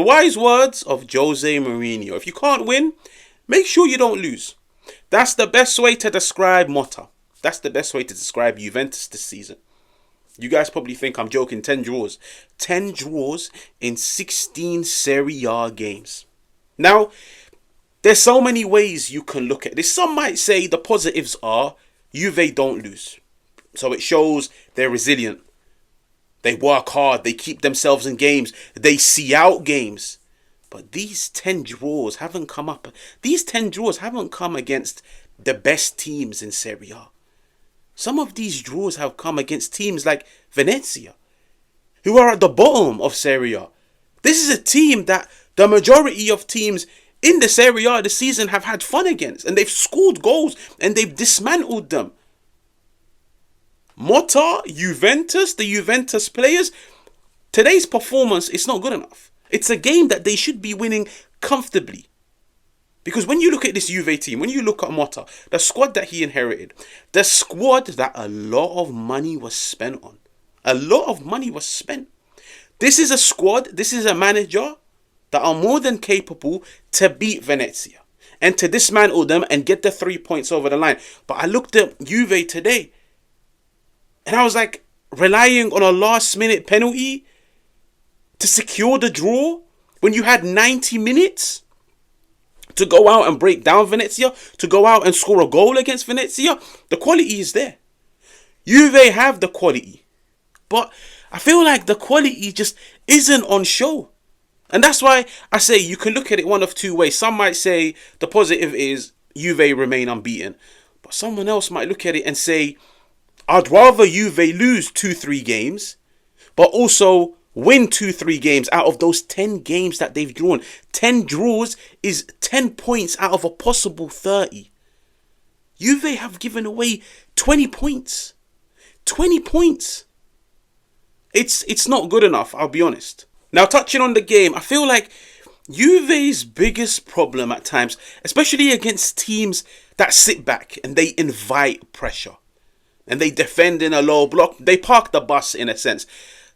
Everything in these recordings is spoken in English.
wise words of Jose Mourinho. If you can't win, make sure you don't lose. That's the best way to describe Motta. That's the best way to describe Juventus this season. You guys probably think I'm joking. 10 draws. 10 draws in 16 Serie A games. Now, there's so many ways you can look at this. Some might say the positives are Juve don't lose. So it shows they're resilient. They work hard. They keep themselves in games. They see out games. But these 10 draws haven't come up. These 10 draws haven't come against the best teams in Serie A. Some of these draws have come against teams like Venezia, who are at the bottom of Serie A. This is a team that the majority of teams in the Serie A this season have had fun against. And they've scored goals and they've dismantled them. Motta, Juventus, the Juventus players, today's performance is not good enough. It's a game that they should be winning comfortably. Because when you look at this Juve team, when you look at Motta, the squad that he inherited, the squad that a lot of money was spent on. A lot of money was spent. This is a squad, this is a manager that are more than capable to beat Venezia and to dismantle them and get the 3 points over the line. But I looked at Juve today and I was like, relying on a last minute penalty to secure the draw when you had 90 minutes to go out and break down Venezia, to go out and score a goal against Venezia. The quality is there. Juve have the quality. But I feel like the quality just isn't on show. And that's why I say you can look at it one of two ways. Some might say the positive is Juve remain unbeaten. But someone else might look at it and say, I'd rather Juve lose 2-3 games, but also win 2-3 games out of those 10 games that they've drawn. 10 draws is 10 points out of a possible 30. Juve have given away 20 points. 20 points. It's not good enough, I'll be honest. Now, touching on the game, I feel like Juve's biggest problem at times, especially against teams that sit back and they invite pressure and they defend in a low block, they park the bus in a sense.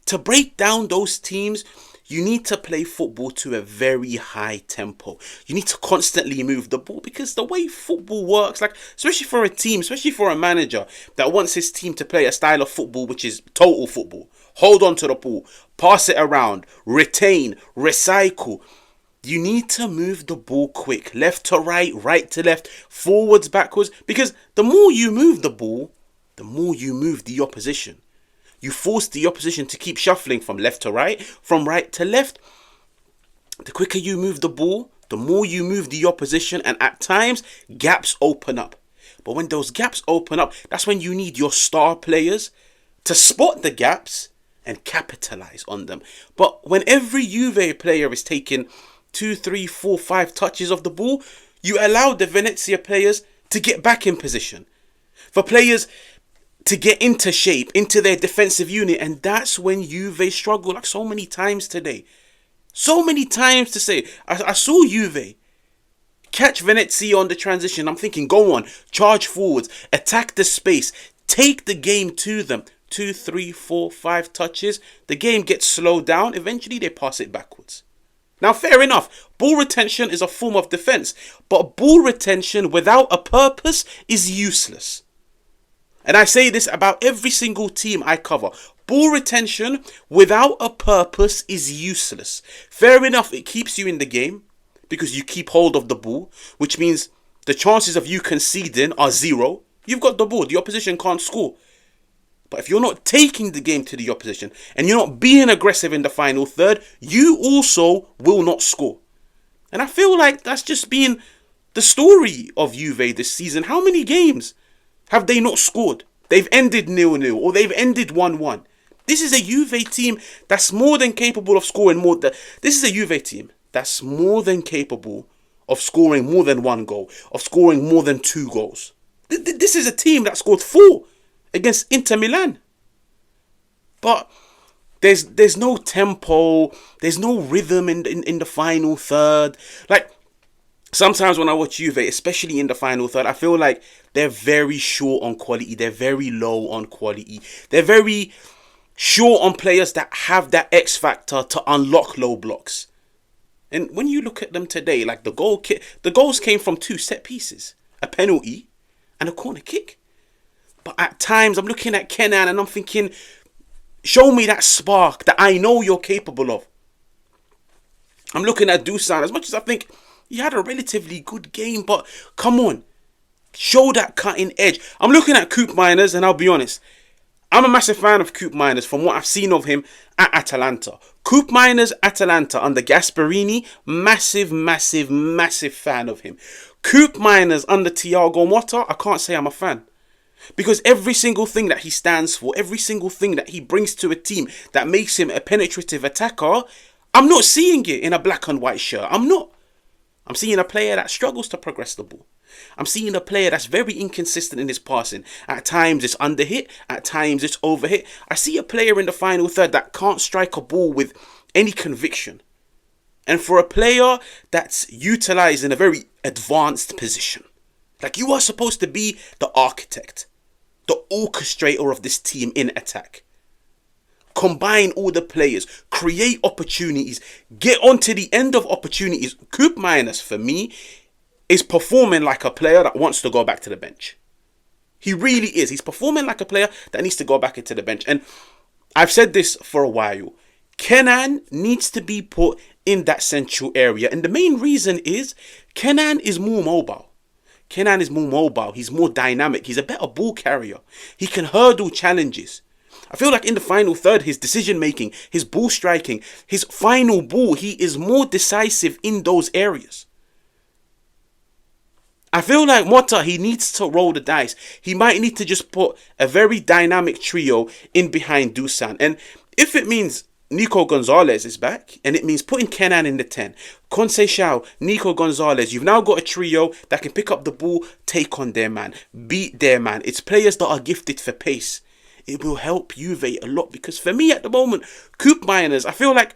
To break down those teams, you need to play football to a very high tempo. You need to constantly move the ball because the way football works, like especially for a team, especially for a manager that wants his team to play a style of football which is total football. Hold on to the ball, pass it around, retain, recycle. You need to move the ball quick, left to right, right to left, forwards, backwards, because the more you move the ball, the more you move the opposition. You force the opposition to keep shuffling from left to right, from right to left. The quicker you move the ball, the more you move the opposition, and at times, gaps open up. But when those gaps open up, that's when you need your star players to spot the gaps and capitalize on them. But when every Juve player is taking 2, 3, 4, 5 touches of the ball, you allow the Venezia players to get back in position. For players to get into shape, into their defensive unit. And that's when Juve struggle, like so many times today. So many times to say. I saw Juve catch Venezia on the transition. I'm thinking, go on, charge forwards, attack the space, take the game to them. 2, 3, 4, 5 touches. The game gets slowed down. Eventually, they pass it backwards. Now, fair enough. Ball retention is a form of defense. But ball retention without a purpose is useless. And I say this about every single team I cover. Ball retention without a purpose is useless. Fair enough, it keeps you in the game because you keep hold of the ball, which means the chances of you conceding are 0. You've got the ball. The opposition can't score. But if you're not taking the game to the opposition and you're not being aggressive in the final third, you also will not score. And I feel like that's just been the story of Juve this season. How many games have they not scored? They've ended 0-0 or they've ended 1-1. This is a Juve team that's more than capable of scoring more. This is a Juve team that's more than capable of scoring more than 1 goal, of scoring more than 2 goals. This is a team that scored 4 against Inter Milan. But there's no tempo, there's no rhythm in the final third. Like, sometimes when I watch Juve, especially in the final third, I feel like they're very short on quality. They're very low on quality. They're very short on players that have that X factor to unlock low blocks. And when you look at them today, like the goals came from 2 set pieces, a penalty and a corner kick. But at times I'm looking at Kenan and I'm thinking, show me that spark that I know you're capable of. I'm looking at Dusan, as much as I think he had a relatively good game, but come on, show that cutting edge. I'm looking at Coop Miners, and I'll be honest, I'm a massive fan of Coop Miners from what I've seen of him at Atalanta. Coop Miners, Atalanta under Gasperini, massive fan of him. Coop Miners under Thiago Motta, I can't say I'm a fan. Because every single thing that he stands for, every single thing that he brings to a team that makes him a penetrative attacker, I'm not seeing it in a black and white shirt. I'm not. I'm seeing a player that struggles to progress the ball. I'm seeing a player that's very inconsistent in his passing. At times it's underhit, at times it's overhit. I see a player in the final third that can't strike a ball with any conviction. And for a player that's utilised in a very advanced position, like you are supposed to be the architect, the orchestrator of this team in attack. Combine all the players, create opportunities, get onto the end of opportunities. Coop Miners, for me, is performing like a player that wants to go back to the bench. He really is. He's performing like a player that needs to go back into the bench. And I've said this for a while. Kenan needs to be put in that central area. And the main reason is Kenan is more mobile. Kenan is more mobile. He's more dynamic. He's a better ball carrier. He can hurdle challenges. I feel like in the final third, his decision making, his ball striking, his final ball, he is more decisive in those areas. I feel like Motta, he needs to roll the dice. He might need to just put a very dynamic trio in behind Dusan. And if it means Nico Gonzalez is back, and it means putting Kenan in the 10, Conceição, Nico Gonzalez, you've now got a trio that can pick up the ball, take on their man, beat their man. It's players that are gifted for pace. It will help Juve a lot, because for me at the moment, Coop Miners, I feel like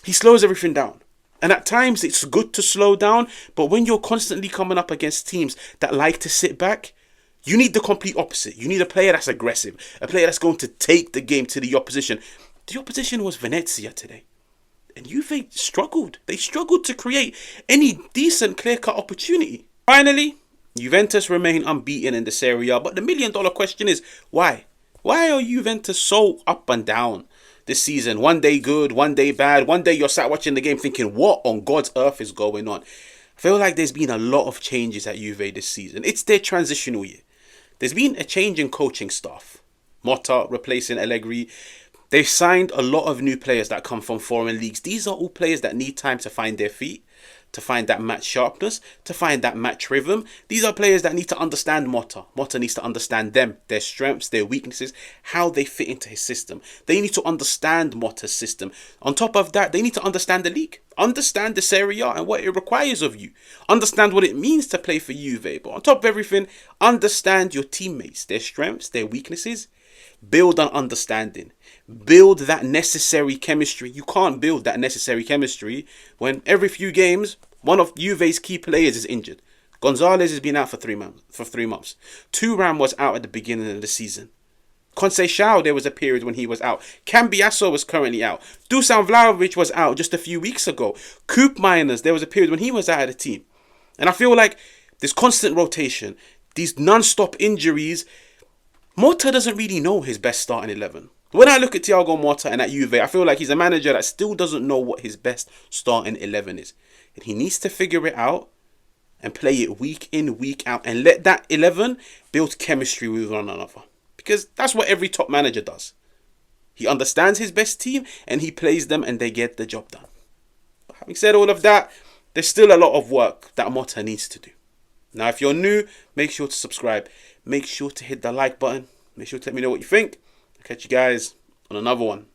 he slows everything down. And at times it's good to slow down, but when you're constantly coming up against teams that like to sit back, you need the complete opposite. You need a player that's aggressive, a player that's going to take the game to the opposition. The opposition was Venezia today. And Juve struggled. They struggled to create any decent clear-cut opportunity. Finally, Juventus remain unbeaten in the Serie A, but the million-dollar question is, why? Why are Juventus so up and down this season? One day good, one day bad. One day you're sat watching the game thinking, what on God's earth is going on? I feel like there's been a lot of changes at Juve this season. It's their transitional year. There's been a change in coaching staff. Motta replacing Allegri. They've signed a lot of new players that come from foreign leagues. These are all players that need time to find their feet, to find that match sharpness, to find that match rhythm. These are players that need to understand Motta. Motta needs to understand them, their strengths, their weaknesses, how they fit into his system. They need to understand Motta's system. On top of that, they need to understand the league, understand the Serie A and what it requires of you, understand what it means to play for Juve. But on top of everything, understand your teammates, their strengths, their weaknesses. Build on understanding. Build that necessary chemistry. You can't build that necessary chemistry when every few games one of Juve's key players is injured. Gonzalez has been out for 3 months. Thuram was out at the beginning of the season. Conceição, there was a period when he was out. Cambiasso was currently out. Dusan Vlahovic was out just a few weeks ago. Coop Miners, there was a period when he was out of the team. And I feel like this constant rotation, these non-stop injuries, Motta doesn't really know his best starting 11. When I look at Thiago Motta and at Juve, I feel like he's a manager that still doesn't know what his best starting 11 is. And he needs to figure it out and play it week in, week out. And let that 11 build chemistry with one another. Because that's what every top manager does. He understands his best team and he plays them and they get the job done. But having said all of that, there's still a lot of work that Motta needs to do. Now, if you're new, make sure to subscribe. Make sure to hit the like button. Make sure to let me know what you think. I'll catch you guys on another one.